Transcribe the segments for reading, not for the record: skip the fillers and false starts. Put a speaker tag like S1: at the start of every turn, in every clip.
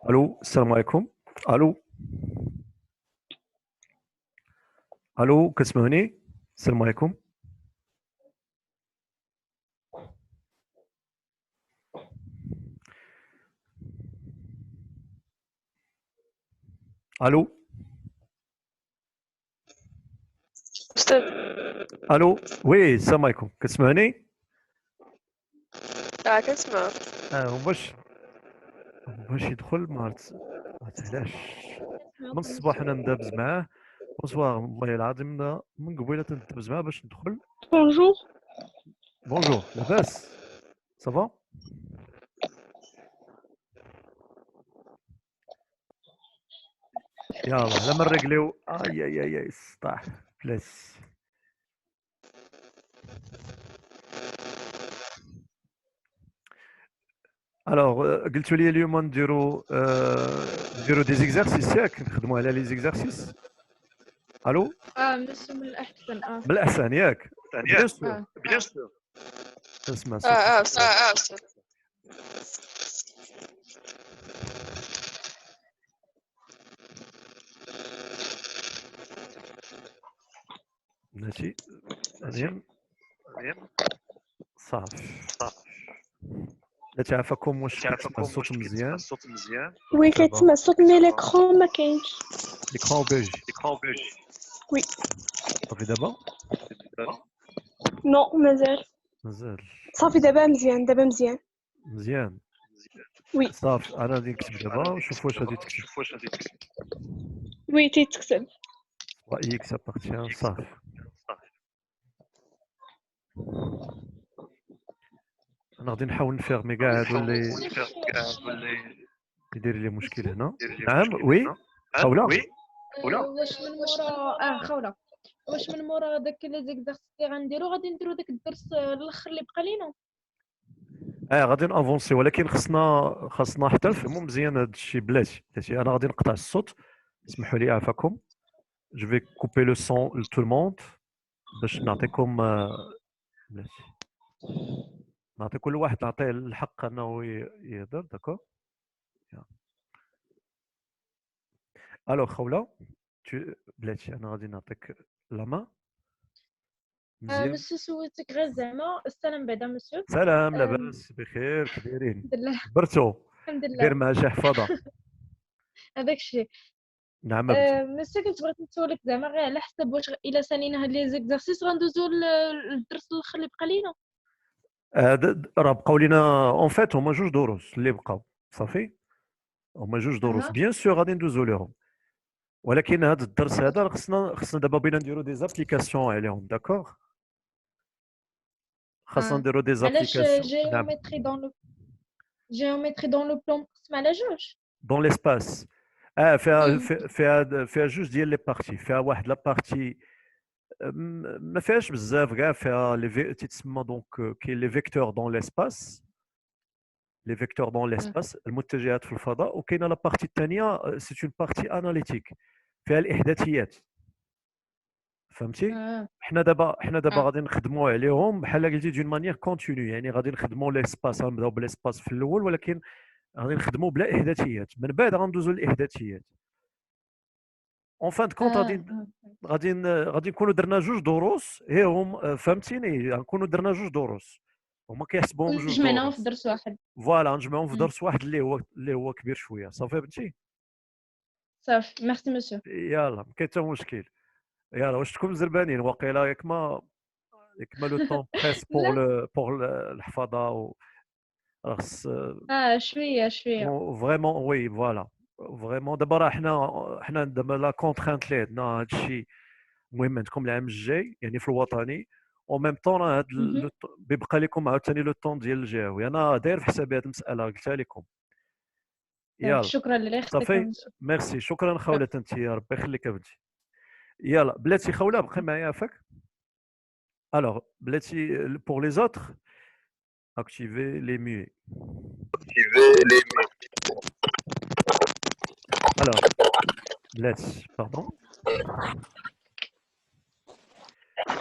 S1: الو السلام عليكم. الو الو كتسمعوني؟ السلام عليكم. الو
S2: أستاذ.
S1: الو وي السلام عليكم كتسمعوني؟
S2: كنسمع.
S1: باش يدخل ما عرفت علاش من الصباح انا ندابز معاه. بونسوار والله العظيم من قبيله تندابز معاه باش ندخل.
S2: Bonjour.
S1: بونجور لاباس صافا. يلا على ما نريقليو اي سطاح بلاس. الوغ قلتوا لي اليوم نديرو دي زيكزارسيس ياك نخدموا على لي زيكزارسيس. الو
S3: مش من الأحسن
S1: من الاحسن ياك بيان سور.
S2: Bien sûr.
S1: اسمع صوتك
S2: أستاذ. أستاذ.
S1: ماشي مزيان صافي. لا تعافاكم واش كتسمع الصوت مزيان؟
S4: وي
S1: صافا
S4: كيتسمع الصوت مي ليكرون ما كاينش.
S1: ليكرون بوج
S4: وي
S1: صافي دابا
S4: نو مازال
S1: مازال
S4: صافي دابا مزيان دابا مزيان.
S1: مزيان
S4: وي
S1: صافي. انا غادي نكتب دابا ونشوف واش غادي تكتب.
S4: وي تيتكتب.
S1: رايك سابارتيان صافي. انا غادي نحاول نفيرمي كاع هادو اللي يدير لي مشكل هنا. نعم وي خوله.
S3: واش من مورا خولة، واش من مورا داك لي زيكزارسيس اللي غنديرو غادي نديرو داك الدرس الاخر اللي بقى لينا؟
S1: غادي نافونسي ولكن خاصنا حتى نفهموا مزيان هذا الشيء بلاتي. انا غادي نقطع الصوت اسمحوا لي عافاكم. جو في كوبي لو سون لتو الموند باش نعطيكم بلاتي نعطي كل واحد نعطيه الحق انه يهضر داكور. الو خوله بلاتي انا غادي نعطيك لا مان مزيان.
S3: مسيو سولتك غير زعما السلام بعدا مسيو.
S1: سلام لاباس بخير كدايرين؟
S3: الحمد لله.
S1: برتو
S3: الحمد
S1: داير
S3: لله.
S1: مع شي حفاضه.
S3: هذاك الشيء.
S1: نعم ابنتي.
S3: مسيو كنت بغيت نسولك زعما غير على حسب واش الا سالينا هاد لي زيكزارسيس غندوزو للدرس الاخر اللي بقى لينا؟
S1: راه بقاو لينا اون فيت هما جوج دروس اللي بقاو صافي. هما جوج دروس بيان سور غادي ندوزو ليهم ولكن هذا الدرس هذا خصنا دابا بينا نديرو دي زابليكاسيون عليهم داكور. خاصنا نديرو دي
S3: علاش
S1: زابليكاسيون. نعم
S3: جيومتري دون لو بلون مقسم على جوج؟
S1: دون ليسباس. فيها جوج ديال لي بارتي. فيها واحد لا بارتي ما فيهاش بزاف كاع. فيها تيتسمى دونك كاين لي فيكتور دون ليسباس. لي فيكتور دون ليسباس المتجهات في الفضاء. وكاينه لا بارتي الثانيه سي اون بارتي اناليتيك فيها الاحداثيات فهمتي. حنا دابا غادي نخدموا عليهم بحال قلتي دون مانيير كونتينيو. يعني غادي نخدموا ليسباس غنبداو بالاسباس في الاول ولكن غادي نخدموا بلا احداثيات من بعد غندوزو للاحداثيات. اون فان كونت غادي نكونوا درنا جوج دروس هي هم فهمتيني. غنكونوا درنا جوج دروس هما كيحسبوهم جوج
S3: جمعناهم في
S1: دروس.
S3: درس واحد.
S1: فوالا نجمعهم في درس واحد اللي هو كبير شويه. صافي بنتي.
S3: صافي ميرسي مسيو.
S1: يلا ما كاين حتى مشكل. يلا واش تكون زربانين واقيلا ياك ما لو طون بريس
S3: لا
S1: بور الحفاظه خص
S3: شويه
S1: فريمون وي فوالا فريمون. دابا راه حنا دابا لا كونترانت اللي عندنا هذا الشيء المهم عندكم العام الجاي يعني في الوطني. او ميم طون راه بيبقى لكم عاوتاني لو طون ديال الجهوي. انا داير في حسابي هذه المساله قلتها لكم. يلا
S3: شكرا لله يخليك
S1: صافي ميرسي شكرا خوله انت يا ربي يخليك ابنتي. يلا بلاتي خوله بقي معايا عافاك. الوغ بلاتي بور لي زوتر activer les muets. Alors, laisse, pardon.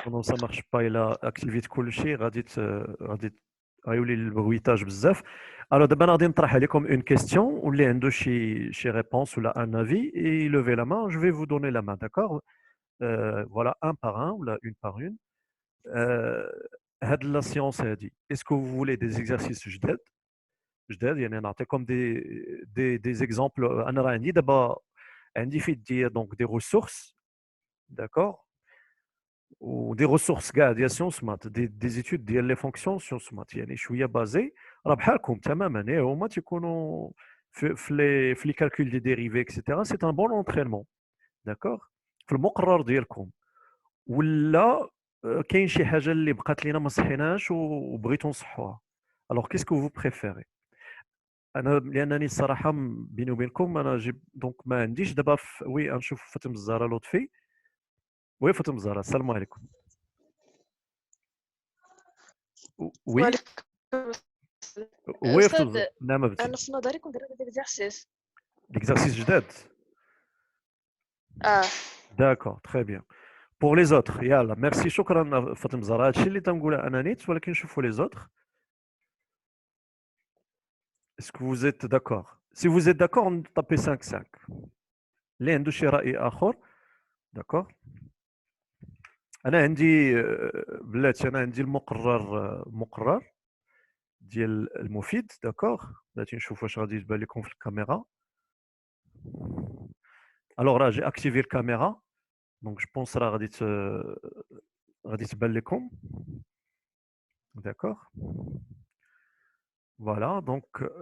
S1: Pendant ça marche pas, il a activé كل شيء غادي غيولي البغويتاج بزاف. Alors دابا أنا غادي نطرح عليكم une question واللي عنده شي réponse ولا un avis et levez la main, je vais vous donner la main, d'accord. Voilà, un par un ou là une par une. هاد la séance هادي, est-ce que vous voulez des exercices جداد يعني نعطيكم des exemples. أنا راه عندي دابا عندي في يدي donc des ressources, d'accord, ou des ressources كاع ديال سيونس مات, des études ديال لي فونكسيون سيونس مات, يعني شويه بازي راه بحالكم تماما, هما تيكونوا في لي كالكول دي ديريفي اكسيتيرا. سي ان بون انترينمون, داكوغ, في المقرر ديالكم. ولا كاين شي حاجه اللي بقات لينا ما صحيناش وبغيتوا نصحوها. الوغ كيسكو فو بريفيري؟ انا لانني الصراحه بيني وبينكم انا جيب دونك ما عنديش دابا وي نشوف فاطمه الزهراء لطفي. وي فاطمه الزهراء, السلام عليكم. وي
S2: وعليكم
S1: وي
S2: أستاذ،
S1: فاطمه, نعم
S2: أنا
S1: بنتي.
S2: في نظري كنت داير ديكزارسيس.
S1: L'exercice جداد.
S2: داكور
S1: تري بيان. بور لي زوتر يلا ميرسي, شكرا فاطمه الزهراء. هادشي اللي تنقولها انا نيت, ولكن نشوفوا لي زوتر. Est-ce que vous êtes d'accord? Si vous êtes d'accord, on tape 5-5. اللي عنده شي رأي آخر, d'accord. أنا عندي بلاتي, أنا عندي المقرر ديال المفيد, d'accord. بلاتي نشوف واش غادي تبان لكم في الكاميرا. الوغ راه جي اكتيفي الكاميرا, دونك جو بونس راه غادي تبان لكم, d'accord. فوالا دونك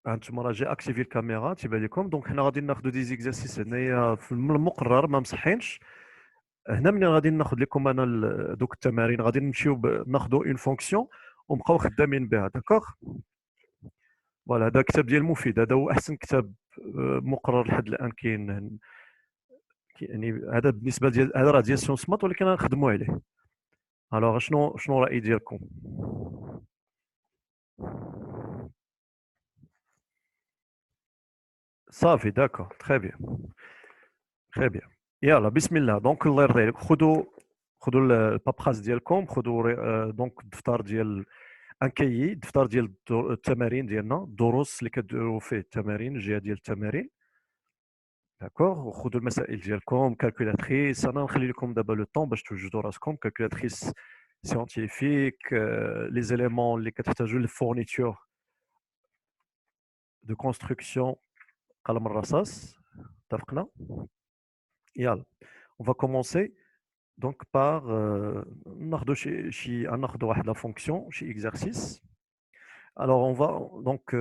S1: هانتوما راه جي اكتيفي الكاميرا تيبان لكم. دونك حنا غادي ناخذ دي زيكزارسيس هنايا في المقرر ما مصحينش. هنا ملي غادي ناخذ لكم انا دوك التمارين, غادي نمشيو ناخذوا اون فونكسيون ونبقاو خدامين بها, داكوغ. فوالا هذا كتاب ديال المفيد, هذا هو احسن كتاب مقرر لحد الان كاين, يعني هذا بالنسبه ديال هذا راه ديال سيونس مات, ولكن غنخدموا عليه. الوغ شنو الراي ديالكم؟ صافي داكوغ, تري بيان تري بيان. يلا بسم الله. دونك الله يرضي عليك, خذوا البابخاس ديالكم, خذوا دونك الدفتر ديال ان كايي, الدفتر ديال التمارين ديالنا, الدروس اللي كديروا فيه التمارين, الجهه ديال التمارين, داكوغ. وخذوا المسائل ديالكم, كالكولاتريس. انا نخلي لكم دابا لو طون باش توجدوا راسكم. كالكولاتريس سيونتيفيك, لي زيليمون اللي كتحتاجوا للفورنيتور دو كونستركسيون, قلم الرصاص, اتفقنا. يلا on va commencer donc par ناخذوا ناخذوا واحد لا فونكسيون, شي exercice. alors on va donc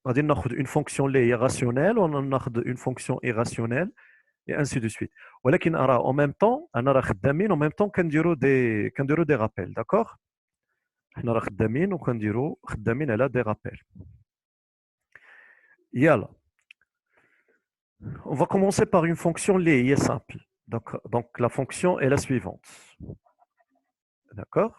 S1: غادي ناخذ une fonction اللي هي rationnelle وناخذ une fonction irrationnelle et ainsi de suite. ولكن راه en même temps انا راه خدامين en même temps كنديروا دي رابيل, داكوغ. حنا راه خدامين على دي رابيل. يلا on va commencer par une fonction اللي هي simple. Donc la fonction est la suivante, d'accord.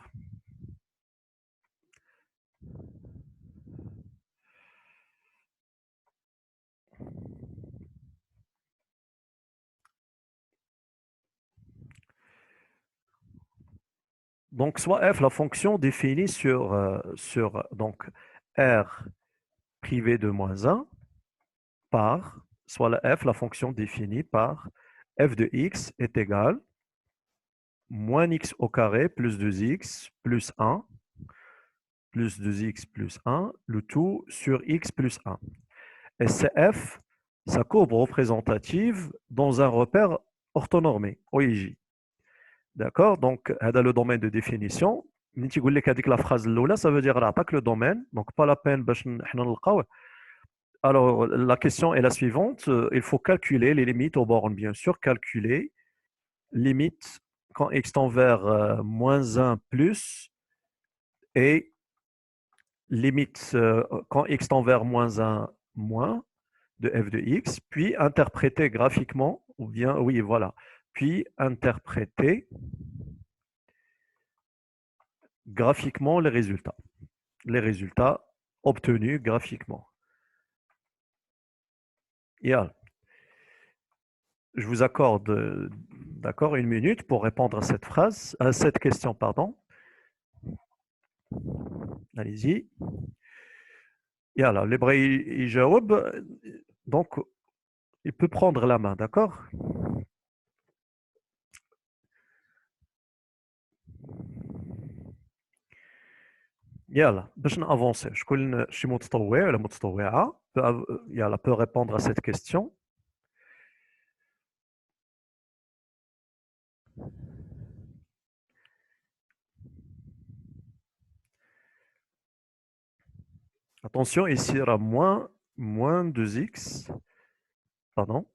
S1: Donc, soit f, la fonction définie sur donc, r privé de moins 1 par, soit la f, la fonction définie par f de x est égal moins x au carré plus 2x plus 1 plus 2x plus 1, le tout sur x plus 1. Et c'est f, sa courbe représentative dans un repère orthonormé, OIJ. D'accord. Donc, هذا le domaine de définition. ملي تيقول لك هذيك la phrase الاولى, ça veut dire راه عطاك le domaine, donc pas la peine باش حنا نلقاوه. Alors, la question est la suivante. Il faut calculer les limites aux bornes, bien sûr. Calculer limite quand x tend vers moins 1 plus et limite quand x tend vers moins 1 moins de f de x, puis interpréter graphiquement, ou bien, oui, voilà, puis interpréter graphiquement les résultats obtenus graphiquement. Yeah. Je vous accorde, d'accord, une minute pour répondre à cette question, pardon. Allez-y. Yalla, les bras, il jaoub, donc il peut prendre la main, d'accord? يلا باش نافونسي شكون شي متطوع ولا متطوعه يلا peut répondre à cette question. Attention, ici il y aura moins 2x, pardon,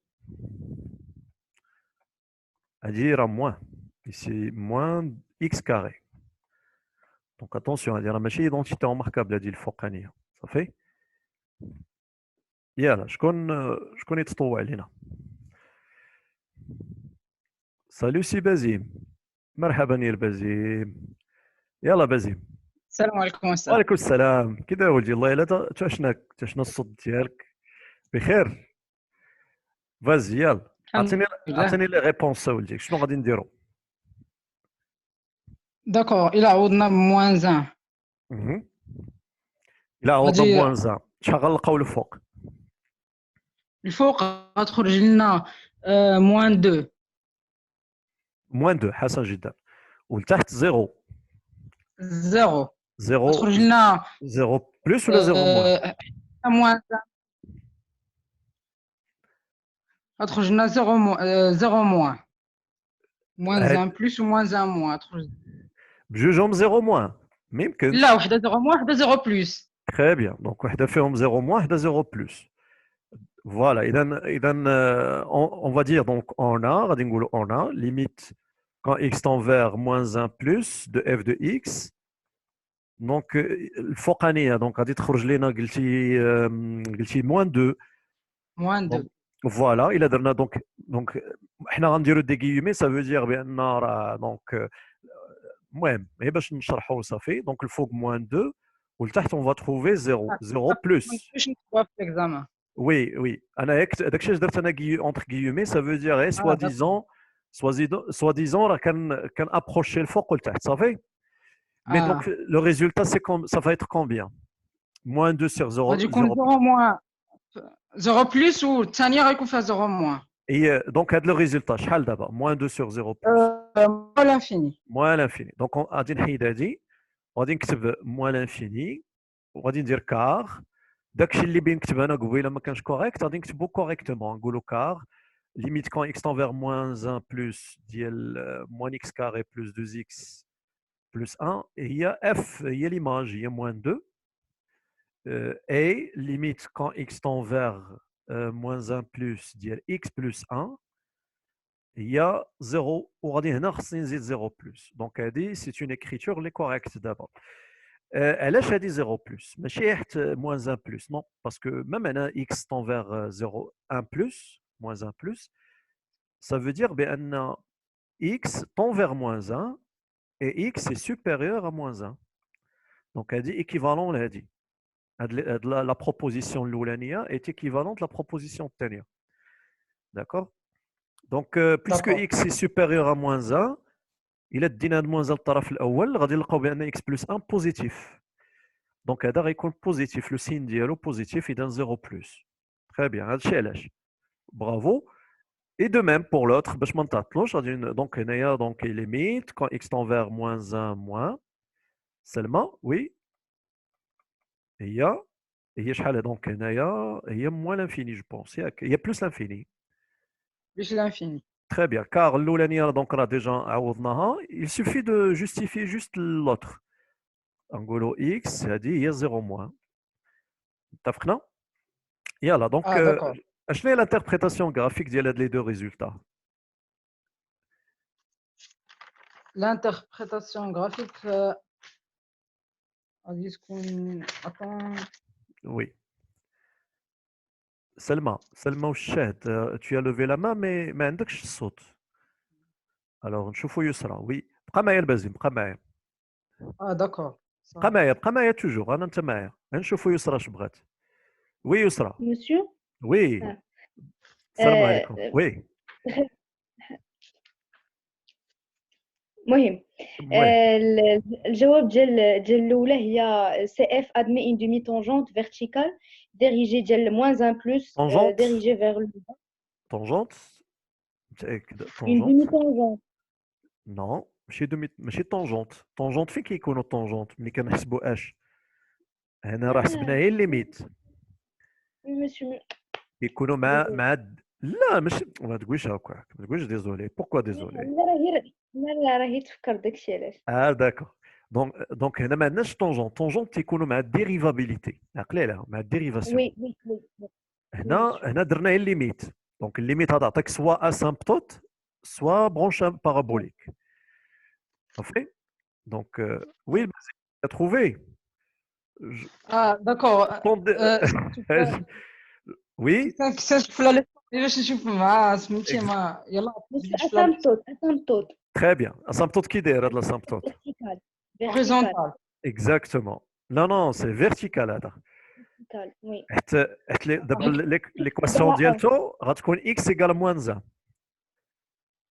S1: à dire il y aura moins, ici moins x carré. Donc attention, à dire ماشي identité remarquable هذه الفوقانيه صافي. يلا شكون يتطوع لينا؟ سالو سي بازيم، مرحبا يا بازيم، يلا بازيم.
S5: السلام عليكم السلام.
S1: وعليكم السلام، كي داير ولدي؟ الله الا تعشناك، تعشنا الصوت ديالك بخير. فازي يلا
S5: الحمد لله.
S1: عطيني لي ريبونس ولدي، شنو غادي نديرو؟
S5: داكور إلا عوضنا بموان زان
S1: الا عوضنا
S5: غادي
S1: بوان زان شحال غنلقاو الفوق؟
S5: الفوق غتخرج لنا موان دو.
S1: موان 2 حسن جدا، والتحت زيرو.
S5: زيرو
S1: زيرو
S5: غتخرج لنا
S1: زيرو بلس ولا زيرو موان؟
S5: موان زان غتخرج لنا زيرو موان. موان زان بلس وموان زان موان غتخرج.
S1: بجوجهم زيرو موان ما يمكنش.
S5: لا، وحده زيرو موان وحده زيرو بلس.
S1: تري بيان، دونك وحده فيهم زيرو موان وحده زيرو بلس. Voilà, on va dire donc on a limite quand x tend vers moins 1 plus de f de x. Donc الفوقانيه donc غادي تخرج لنا قلتي moins 2.
S5: موان دو.
S1: Voilà, il a درنا donc حنا غنديرو دي guillemets, ça veut dire بان راه donc المهم غير باش نشرحوا صافي. donc الفوق moins 2 والتحت on va trouver 0 plus.
S5: باش نكتبوها في الاكزامان.
S1: Oui, oui. داكشي درت انا entre guillemets, ça veut dire soi-disant راه كان approcher الفوق والتحت صافي. Mais donc le résultat c'est comme ça va être combien? Moins 2 sur 0.
S5: غادي يكون زيرو موان زيرو بلس والثانيه غيكون فيها زيرو موان.
S1: Et donc هذا le résultat شحال دابا؟ moins 2 sur 0 plus.
S5: موان لانفيني.
S1: moins l'infini. Donc غادي نحيد هادي وغادي نكتب moins l'infini وغادي ندير كار. داكشي اللي بين نكتب انا قبيله ما كانش كوريكت غادي نكتبو كوريكتومون. نقولو كار limite quand x tend vers moins 1 plus ديال moins x carré plus 2x plus 1 هي f هي l'image هي moins 2 et limite quand x tend vers moins 1 plus ديال x plus 1 هي 0 وغادي هنا خصني نزيد 0 plus. Donc هذه c'est une écriture اللي correcte d'abord. علاش هذه 0 plus ماشي حيت moins 1 plus non parce que même هنا x tend vers 0 1 plus moins 1 plus ça veut dire بان x tend vers moins 1 et x est supérieur à moins 1. Donc هذه équivalent لهذه. La proposition الاولانيه est équivalente à la proposition الثانيه. D'accord. Donc puisque x est supérieur à moins 1 إلا دينا هاد موان الطرف الاول غادي نلقاو بان اكس بلس 1 بوزيتيف. دونك هذا غيكون بوزيتيف، لو سين ديالو بوزيتيف، اذا 0 بلس. تري بيان، هادشي علاش. برافو. اي دو ميم بور لوتر باش ما نتعطلوش غادي دونك هنايا دونك ليميت كون اكس تون فيغ موان 1 موان سلمى وي هي شحال دونك هنايا هي موان لانفيني جو بونس ياك هي بلس لانفيني.
S5: بلس لانفيني.
S1: Très bien, car l'oulania, donc, on a déjà عوضناها. Il suffit de justifier juste l'autre. Angolo x, هذه هي 0 moins. اتفقنا؟ يلا دونك شنو هي l'interprétation graphique ديال هاد لي دو résultats؟
S5: L'interprétation graphique غادي تكون
S1: Oui. سلمى والشاهد tu as levé la main mais ما عندكش الصوت. alors نشوفوا يسرى. وي بقى معايا البازم، بقى معايا.
S5: داكور.
S1: بقى معايا توجور، انا انت معايا. نشوفوا يسرى اش بغات. وي يسرى.
S2: مسيو.
S1: وي. السلام عليكم. وي.
S2: المهم
S1: المهم
S2: الجواب ديال الاولى هي سي اف admet une demi-tangente verticale dirigée ديال moins 1 plus
S1: tangente
S2: dirigée vers le bas.
S1: tangente متأكد
S2: Une
S1: tangente
S2: demi-tangente.
S1: non ماشي tangente tangente فين كيكونوا tangente ملي كنحسبوا اش هنا راه حسبنا هي الليميت
S2: Monsieur,
S1: يكونوا مع لا مش ما تقولش هكاك ما تقولش ديزولي بوركوا ديزولي
S2: لا راهي تفكر داكشي علاش.
S1: داكور دونك هنا ما عندناش طونجون تيكونوا مع الديريفابيليتي عقلي عليها مع الديريفاسيون
S2: وي وي وي
S1: هنا درنا غير الليميت دونك الليميت غتعطيك سوا اسامبتوت سوا برونش بارابوليك صافي دونك وي trouvé
S5: Ah, d'accord.
S1: وي
S5: كيفاش في لا باش نشوف مع سميتي ما يلا
S2: اسامبتوت
S1: تري بيان اسامبتوت كي داير هاد الاسامبتوت
S2: فيرتيكال
S5: هوريزونتال.
S1: اكزاكتومون لا نو سي فيرتيكال هذا
S2: فيرتيكال وي
S1: حتى دابا ليكواسيون ديالته غتكون اكس ايكال موان 1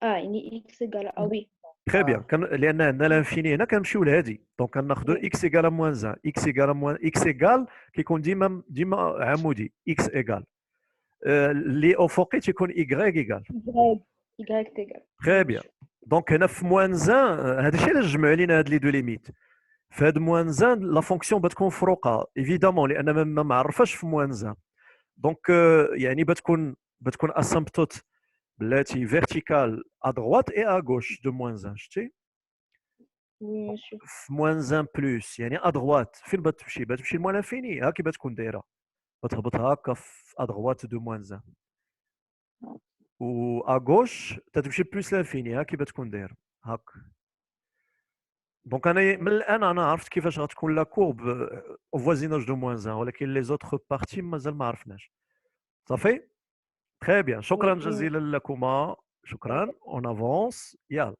S2: يعني اكس ايكال وي
S1: تري بيان لان عندنا لانفيني هنا كنمشيو لهادي دونك كناخذوا اكس ايكال موان 1 اكس ايكال موان اكس ايكال كيكون ديما عمودي اكس ايكال اللي افقي تيكون ايكغيك ايكال
S2: يغريك تيغال
S1: تري بيان دونك هنا في موان 1 هذا الشيء علاش جمعوا لينا هاد لي دو ليميت في هاد موان 1 لا فونكسيون بتكون فروقه ايفيدامون لان ما معرفاش في موان 1 دونك يعني بتكون اسامبتوت بلاتي فيرتيكال ا droite et à gauche de moins 1 شتي
S2: وي مسيو
S1: في moins 1 بلس يعني ا droite فين بتمشي لموان انفيني ها كي بتكون دايره بتهبطها هكا في ا droite de moins 1 و ا gauche تتمشي بلس لانفيني ها كي بتكون دايره هاك دونك انا من الان انا عرفت كيفاش غتكون لا كورب او فوازيناج دو موان 1 ولكن لي زوتر بارتي مازال ما عرفناش صافي تري بيان شكرا جزيلا لكما شكرا اون افونس يلا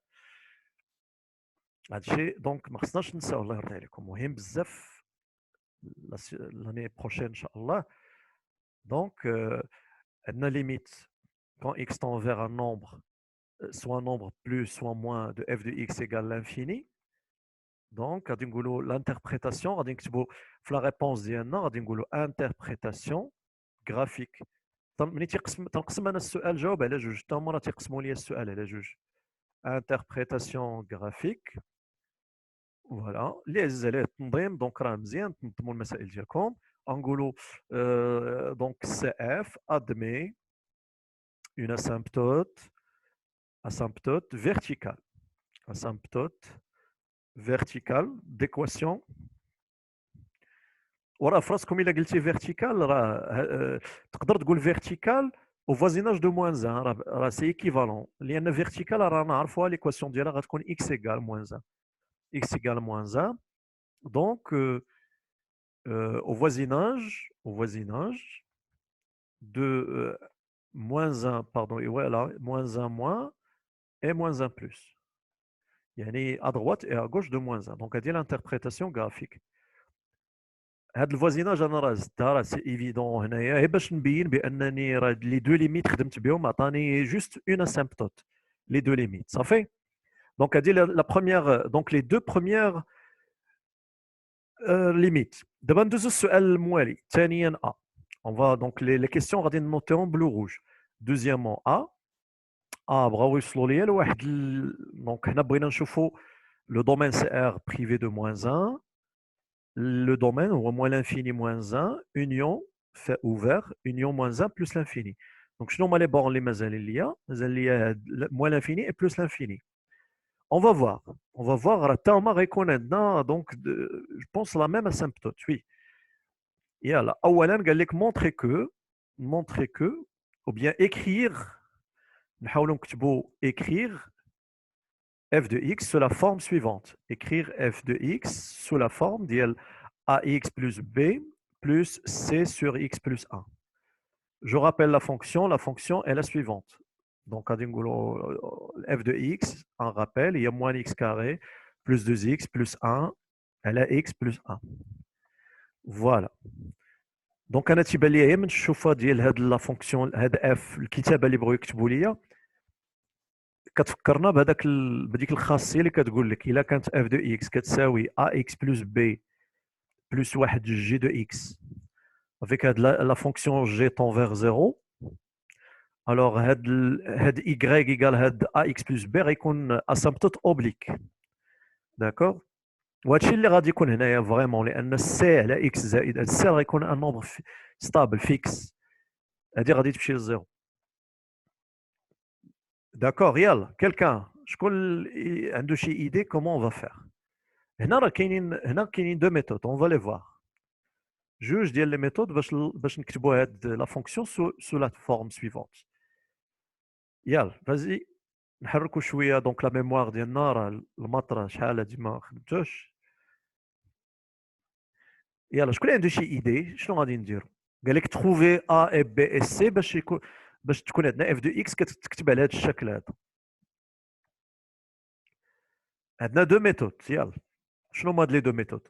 S1: هادشي دونك ما خصناش نساو الله يرضي عليكم مهم بزاف لاني بروشين ان شاء الله دونك عندنا ليميت quand x tend vers un nombre soit un nombre plus soit moins de f de x égale l'infini donc غادي نقولوا l'interprétation غادي نكتبوا في لا ريبونس ديالنا غادي نقولوا interprétation graphique ملي تنقسم انا السؤال جاوب على جوج حتى هما راه تيقسموا لي السؤال على جوج interprétation graphique فوالا اللي عزيز عليه التنظيم دونك راه مزيان تنظموا المسائل ديالكم غنقولوا دونك سي اف admet une asymptote verticale d'équation وراه في راسكم الا قلتي فيرتيكال راه تقدر تقول فيرتيكال au voisinage de moins 1 راه سي ايكيفالون لان فيرتيكال راه نعرفوها ليكواسيون ديالها غتكون x égale moins 1 x égale moins 1 donc au voisinage de moins 1 pardon et voilà moins 1 moins et moins 1 plus يعني à droite et à gauche de moins 1 donc هذه l'interprétation graphique هاد الفوازيناج انا راه زدتها راه سي ايفيدون هنايا غير باش نبين بانني راه لي دو ليميت خدمت بهم عطاني جوست اون اسامبتوت لي دو ليميت صافي دونك هادي لا بروميير دونك لي دو بروميير ليميت دابا ندوزو السؤال الموالي ثانيا ا on va donc les questions غادي نوتيهم بلو روج دوزيامون بغاو يوصلوا ليا لواحد دونك هنا بغينا نشوفوا لو دومين سي ار بريفي دو moins 1 le domaine ou moins l'infini moins 1 union fait ouvert union moins 1 plus l'infini donc شنو هما لي بورن اللي مازال ليا moins l'infini et plus l'infini on va voir راه حتى هما غيكون عندنا donc je pense la même asymptote oui يلا اولا قال لك montrer que ou bien écrire نحاولوا نكتبوا écrire f de x sous la forme suivante. Écrire f de x sous la forme ديال ax plus b plus c sur x plus 1. Je rappelle la fonction est la suivante. Donc, f de x, en rappel, il y a moins x carré plus 2x plus 1, elle a x plus 1. Voilà. Donc, أنا تيبان لي من الشوفة ديال هاد لا فونكسيون هاد f الكتابة اللي بغاو يكتبوا ليا كتفكرنا بديك الخاصيه اللي كتقول لك الا كانت اف دو اكس كتساوي ا اكس بلس بي بلس واحد جي دو اكس avec la fonction g tend vers 0 alors هاد y égale هاد ax plus b غيكون asymptote oblique d'accord وهادشي اللي غادي يكون هنايا فريمون لان سي على اكس زائد هاد السي غيكون ان نومبر ستابل فيكس هادي غادي تمشي للزيرو داكوغ يلا كيلكان شكون عنده شي ايدي كومون اون فا فير هنا كاينين دو ميثود اون فا لي فوار جوج ديال لي ميثود باش نكتبوا هاد لا فونكسيون سو لا فورم سويفونت يلا فازي نحركوا شويه دونك لا ميموار ديالنا راه المطره شحال هادي ما خدمتوش يلا شكون عنده شي ايدي شنو غادي نديرو قال لك تروفي ا اي بي اس سي باش تكون عندنا اف دو اكس كتكتب على هذا الشكل هذا عندنا دو ميثود يلا شنو هما هاد لي دو ميثود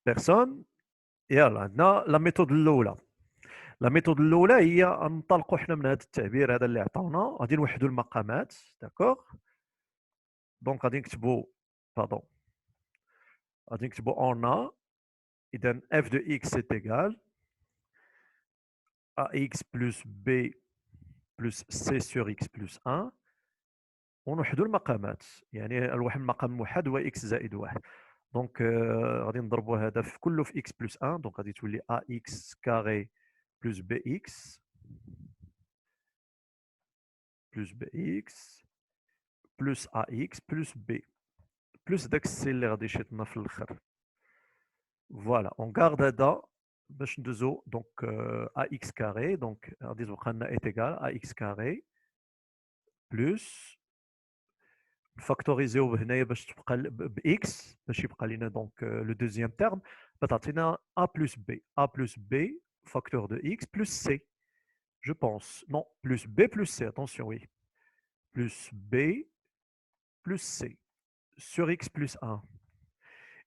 S1: بيرسون يلا عندنا لا ميثود الاولى لا ميثود الاولى هي ننطلقوا حنا من هذا التعبير هذا اللي عطاونا غادي نوحدوا المقامات داكوغ دونك غادي نكتبوا باردون غادي نكتبوا اون ا اذا اف دو اكس سي ايغال ax plus b plus c sur x plus 1 ونوحدوا المقامات يعني الواحد المقام الموحد هو x زائد 1 دونك غادي نضربوا هذا في كله في x plus 1 دونك غادي تولي ax carré plus bx plus bx plus ax plus b plus داك السي اللي غادي يشيطنا في الاخر فوالا اون غارد هذا باش ندوزو دونك ax carré دونك غادي تبقى لنا est égal ax carré بلس نفاكتوريزيو هنايا باش تبقى باكس باش يبقى لنا دونك لو دوزيام تيرم تعطينا a plus b facteur de x plus c je pense non plus b plus c attention oui plus b plus c sur x plus 1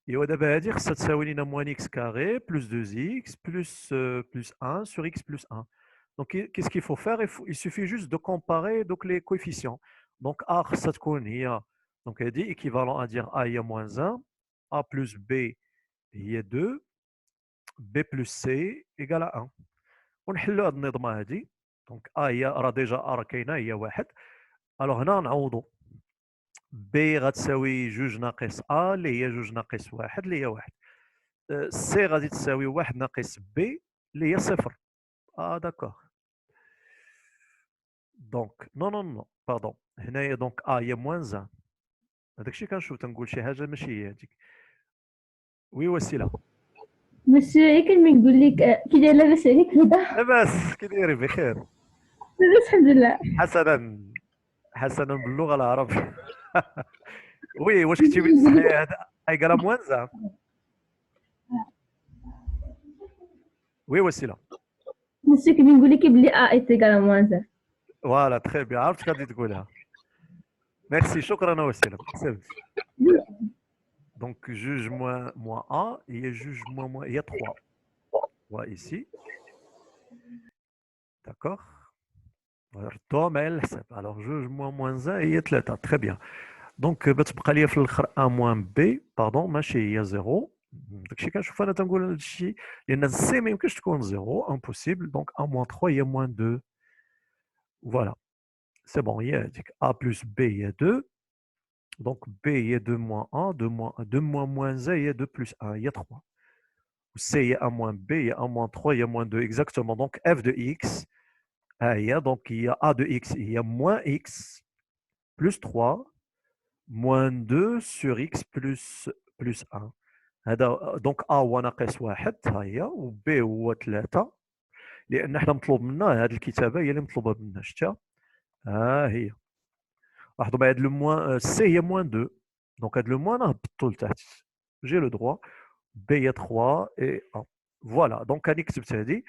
S1: et دابا هادي خصها تساوي لنا موان x carré plus 2x plus 1 sur x plus 1 donc qu'est-ce qu'il faut faire il suffit juste de comparer donc les coefficients donc a خصها تكون هي donc هادي équivalent à dire a هي moins 1 a plus b هي 2 b plus c égale à 1 ونحلوا هاد النظمه هادي دونك a هي راه ديجا a راه كاينه هي واحد الوغ هنا نعوضوا b غتساوي جوج ناقص a اللي هي جوج ناقص واحد اللي هي واحد c غادي تساوي واحد ناقص b اللي هي صفر داكوغ دونك نو باردون هنايا دونك a هي موان 1 هذاك الشيء كنشوف تنقول شي حاجه ماشي هي هذيك وي وسيله
S2: مسيو ياك من نقول لك كي داير لاباس عليك هدا
S1: لاباس كي دايري بخير
S2: لاباس الحمد لله
S1: حسنا باللغه العربيه وي واش كنتي بتصحي هذا اي غرام وانزا وي وسيله
S2: مسيو كي نقول لك بلي ا اي تيغال موان
S1: فوالا تري بيان عرفت غادي تقولها ميرسي شكرا وسيله حسبت donc juge moins a et juge moins il y a 3 voilà ici d'accord رتو مع الحساب alors juge moins 1 هي 3 très bien donc بتبقى لي في الاخر a moins b pardon ماشي هي 0 داكشي كنشوف انا تنقول هذا الشيء لان السي ما يمكنش تكون 0 impossible donc a moins 3 هي moins 2 voilà c'est bon هي هذيك a plus b هي 2 donc b il y a 2 moins 1, 2 moins 1, il y a 2 plus 1, il y a 3. C, il y a 1 moins b, il y a 1 moins 3, il y a moins 2. Exactement. Donc f de x, donc il y a a de x, il y a moins x plus 3, moins 2 sur x plus 1. Donc a هو ناقص 1 ها هي و b هو 3 لان حنا مطلوب منا هذه الكتابه هي اللي مطلوبه منا شتها ها هي لاحظوا معايا هاد لو موان سي هي موان 2 دونك هاد لو موان نهبطو لتحت جي لو دروا بي هي 3 اي 1 فوالا دونك راني كتبت هادي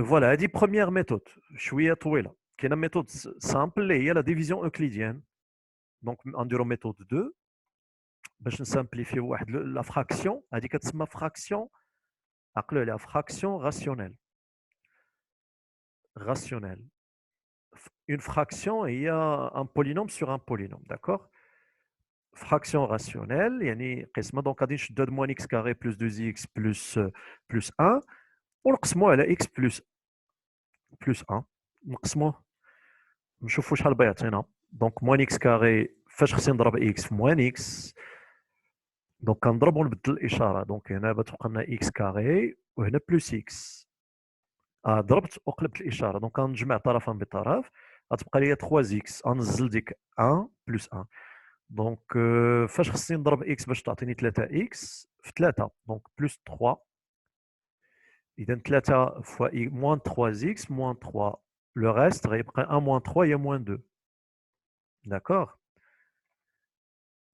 S1: فوالا هادي بروميير ميثود شويه طويله كاينه ميثود سامبل اللي هي لا ديفيزيون اوكليديان دونك نديرو ميثود 2 باش نسامبليفيو واحد لا فراكسيون هادي كتسمى فراكسيون عقلوا عليها فراكسيون راسيونيل rationnelle. Une fraction, il y a un polynôme sur un polynôme, d'accord? Fraction rationnelle, يعني قسمة donc غادي نشدو هاد moins x carré plus 2x plus 1 ونقسموه على x plus 1 نقسموه نشوفوا شحال بيعطينا دونك moins x carré فاش خصني نضرب x في moins x دونك كنضرب ونبدل الاشاره دونك هنا غتبقى لنا x carré وهنا plus x ضربت وقلبت الاشاره دونك غنجمع طرفا بطرف غتبقى لي 3x غنزل ديك 1 plus 1 دونك فاش خصني نضرب x باش تعطيني 3x في 3 دونك plus 3 اذا 3 fois moins 3x moins 3 le reste غيبقى 1 moins 3 il y a moins 2 d'accord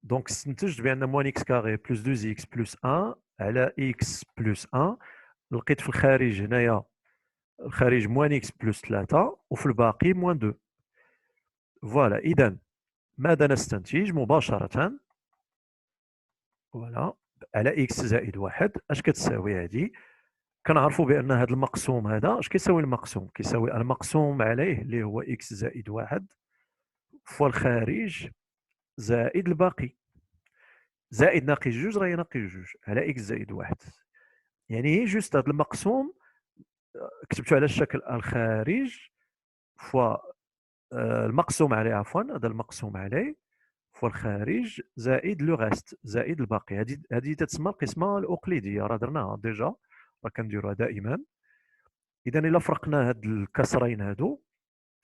S1: دونك استنتجت بان moins x carré plus 2x plus 1 على x plus 1 لقيت في الخارج هنايا الخارج moins x plus 3 وفي الباقي moins 2 فوالا اذا ماذا نستنتج مباشرة فوالا على x زائد 1 اش كتساوي هذه كنعرفوا بان هذا المقسوم هذا اش كيساوي المقسوم كيساوي المقسوم عليه اللي هو x زائد 1 فوا الخارج زائد الباقي زائد ناقص جوج راه ناقص جوج على x زائد 1 يعني هي جوست هذا المقسوم كتبته على الشكل الخارج فوا المقسوم عليه عفوا هذا المقسوم عليه فوا الخارج زائد لو غاست زائد الباقي هذه تتسمى القسمه الاقليديه راه درناها ديجا راه كنديروها دائما اذا الا فرقنا هاد الكسرين هادو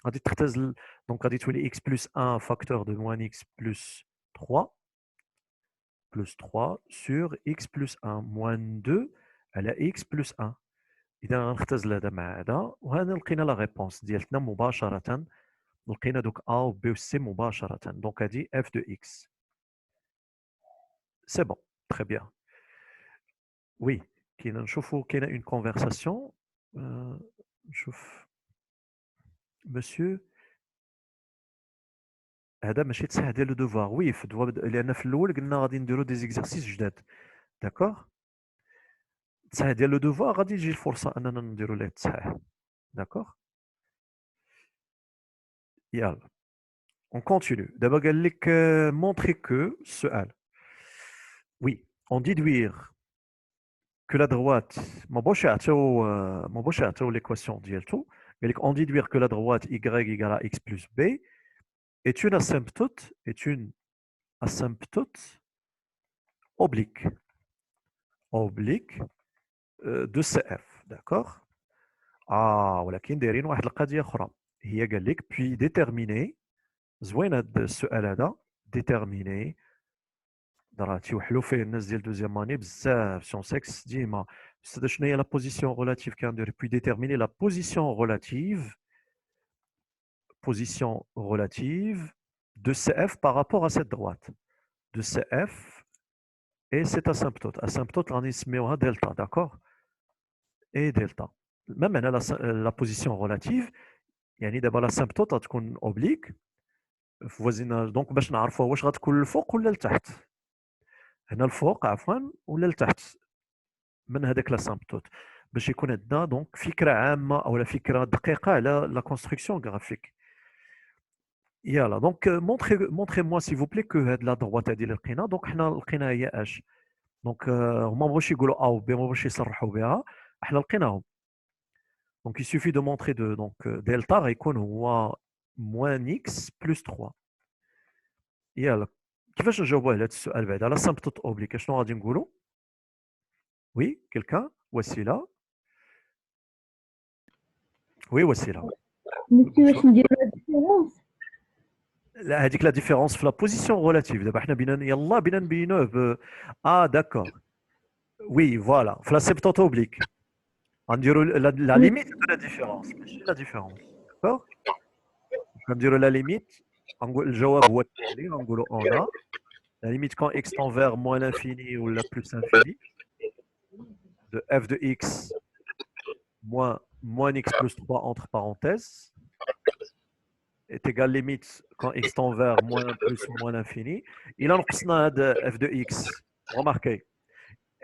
S1: غادي تختزل دونك غادي تولي x plus 1 facteur de moins x plus 3 sur x plus 1 moins 2 على x plus 1 اذا غنختزل هذا مع هذا وهنا لقينا لا ريبونس ديالتنا مباشره لقينا دوك A و B و C مباشرة دونك هذه f de x سي بون تري بيان وي كاينه نشوفوا كاينه اون كونفرساسيون نشوف مسيو هذا ماشي تصحيح ديال لو دوفوار وي في لان في الاول قلنا غادي نديرو دي زيكزارسيس جداد داكوغ التصحيح ديال لو دوفوار غادي تجي الفرصه اننا نديرو ليه التصحيح داكوغ يلا on continue d'abord قال لك montrer que السؤال oui on déduire que la droite ما بغاوش يعطيو l'équation ديالته قال لك on déduire que la droite y égale à x plus b est une asymptote oblique de CF d'accord ولكن دايرين واحد القضيه اخرى هي قال لك puis déterminer زوين هذا السؤال هذا déterminer راه تيوحلوا فيه الناس ديال دوزيام اني بزاف سيون سكس ديما استاذ شنو هي لا بوزيسيون ريلاتيف كندير puis déterminer la position relative de CF par rapport à cette droite de CF et cette asymptote غادي نسميوها دلتا d'accord et delta même هنا la position relative يعني دابا l'asymptote غتكون oblique في voisinage دونك باش نعرفوا واش غتكون للفوق ولا لتحت هنا الفوق عفوا ولا لتحت من هذاك لاسامبتوت باش يكون عندنا دونك فكره عامه او فكره دقيقه على لا كونستركسيون غرافيك يلا دونك مونطري موا سي فو بلي كو هاد لا دروات هادي اللي لقينا دونك حنا لقينا هي اش دونك هما بغاوش يقولوا ا و بي ما بغاوش يصرحوا بها حنا لقيناهم دونك يسوفي دو مونطري دو دونك دلتا غيكون هو موان اكس بلس 3 يلا كيفاش نجاوبوا على هذا السؤال بعدا لا سامبتوت اوبليك شنو غادي نقولوا وي كلكان وسيله وي وسيله
S2: مسيو واش نديرو لا ديفيرونس
S1: لا هذيك لا ديفيرونس في لا بوزيسيون ريلاتيف دابا حنا بينا يلا بينا نبينوه داكور وي فوالا في لا سامبتوت اوبليك غنديرو لا ليميت دو لا ديفيرونس ماشي لا ديفيرونس داكور غنديرو لا ليميت غنقول الجواب هو التالي غنقولوا اون la limite quand x tend vers moins l'infini ou la plus infini de f de x moins x plus 3 entre parenthèses est égale limite quand x tend vers moins plus ou moins l'infini. Il a f de x. Remarquez,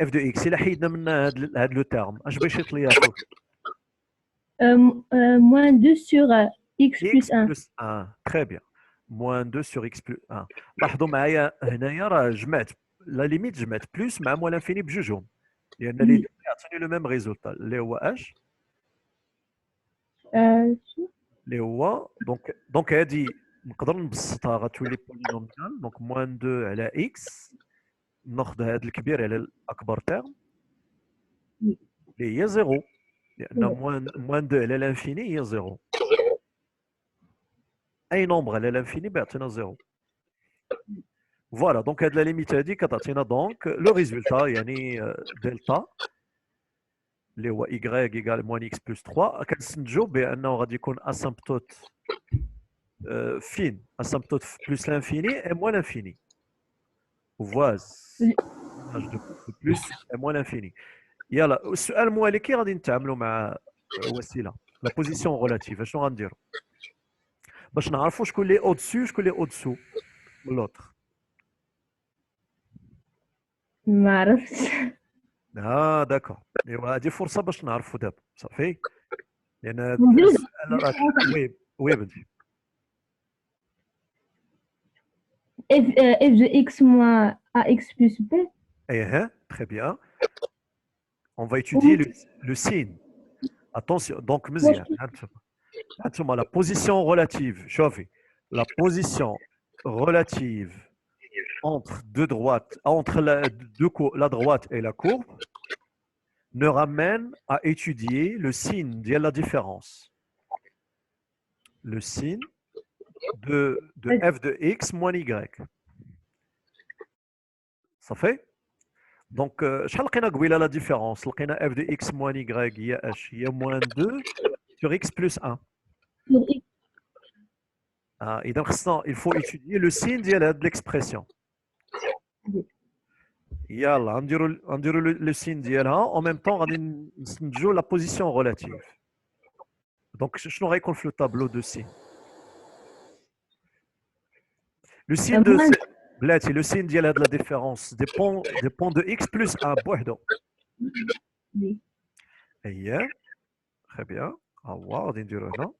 S1: f de x, il a حيدنا من هذا le terme. اش باش يطلع
S2: Moins 2 sur x
S1: x
S2: plus 1.
S1: plus 1 très bien moins 2 sur x plus 1 لاحظوا معايا هنايا راه جمعت لا ليميت جمعت بلس مع موان لانفيني بجوجهم لان لي دو يعطوني لو ميم ريزولتا اللي هو اش اللي هو دونك هذه نقدر نبسطها غتولي بولينوميال دونك موان 2 على اكس ناخذ هذا الكبير على الاكبر تيرم اللي هي زيرو لان موان 2 على لانفيني هي زيرو اي نومبر على لانفيني بيعطينا زيرو فوالا دونك هاد لا ليميت هادي كتعطينا دونك لو ريزولتا يعني دلتا اللي هو y ايكال موان اكس بلس 3 كنستنتجو بانه غادي يكون اسامبتوت فين اسامبتوت بلس لانفيني اي موان لانفيني فواز دو بلس اي موان لانفيني يلا السؤال الموالي كي غادي نتعاملوا مع وسيله لا بوزيسيون غولاتيف شنو غنديروا باش نعرفوا شكون اللي او دسو شكون اللي او دسو لوطر
S2: ما عرفتش.
S1: داكور ايوا هذه فرصه باش نعرفوا دابا صافي لان
S2: نديرو
S1: السؤال راه وي بنتي
S2: f de x moins ax plus b.
S1: très bien on va étudier le signe attention donc مزيان هانتوما la position relative شوفي la position relative entre deux droites entre la droite et la courbe ne ramène à étudier le signe de la différence. Le signe de f de x moins y. Ça fait? Donc, شحال لقينا قبيله la différence لقينا f de x moins y هي اش هي moins 2 sur x plus 1. إذا خصنا il faut étudier le signe ديال هاد l'expression. يلا غنديروا لو سين ديالها اون ميم طون غادي نستنتجوا لا بوزيسيون غولاتيف دونك شنو غيكون في لو طابلو دو سين لو سين دو بلاتي لو سين ديال هاد لا ديفيرونس ديبون دو اكس بلس 1 بوحدو اييه تري بيان هو غادي نديرو هنا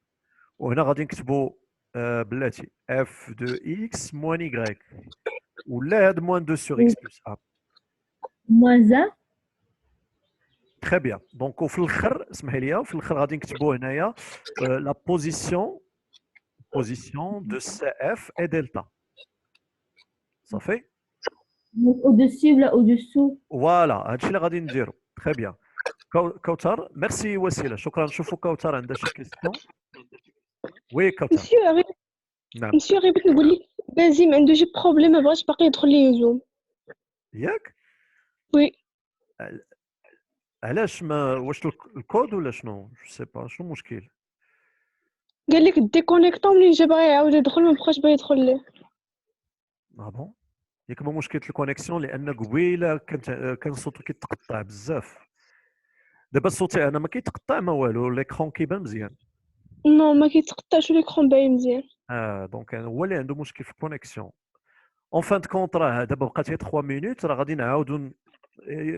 S1: وهنا غادي نكتبوا بلاتي اف دو اكس موان y ولا هاد موان 2 سور اكس بلس 1
S2: moins 1.
S1: Très bien. Donc, au fil اسمحي لي في الاخر غادي نكتبوا هنايا la position de CF et delta. صافي؟
S2: Au-dessus ولا au-dessous.
S1: فوالا هادشي اللي غادي نديرو. Très bien. كوثر ميرسي وسيلة شكرا نشوفوا كوثر عندها شي كيستيون. وي كوثر. نعم.
S4: مسيو غير بغيت نقول لك بنزيم عنده شي بروبليم ما بغاش باقي يدخل ليه زوم.
S1: ياك؟
S4: وي.
S1: علاش ما واش الكود ولا شنو؟ جو سي با شنو المشكل؟
S4: قال لك ديكونيكطو منين جا باغي يعاود يدخل ما بقاش باغي يدخل ليه.
S1: بون ياك ما مشكلة الكونيكسيون لان قبيله كان صوتو كيتقطع بزاف دابا الصوت انا ما كيتقطع ما والو ليكرون كيبان مزيان
S4: نو ما كيتقطعش ليكرون باين مزيان
S1: دونك هو اللي عنده مشكل في الكونيكسيون اون فان كونط راه دابا بقات غير 3 مينوت راه غادي نعاودو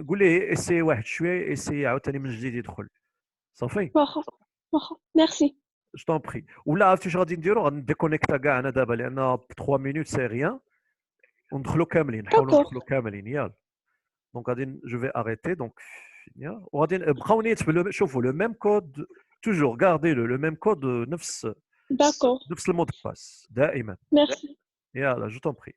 S1: قول ليه اسي واحد شويه اسي عاوتاني من جديد يدخل صافي
S4: واخا ميرسي
S1: جو طون بري ولا عرفتي اش غادي نديرو غادي نديكونيكتا كاع انا دابا لان 3 مينوت سي ريان وندخلو كاملين نحاولوا ندخلو كاملين ياك دونك غادي جو في اريتي دونك وغادي بقاو نيت شوفوا لو ميم كود توجور غاردي لو ميم كود نفس
S4: داكور
S1: نفس المود باس دائما
S4: ميرسي
S1: يلا جو طون بري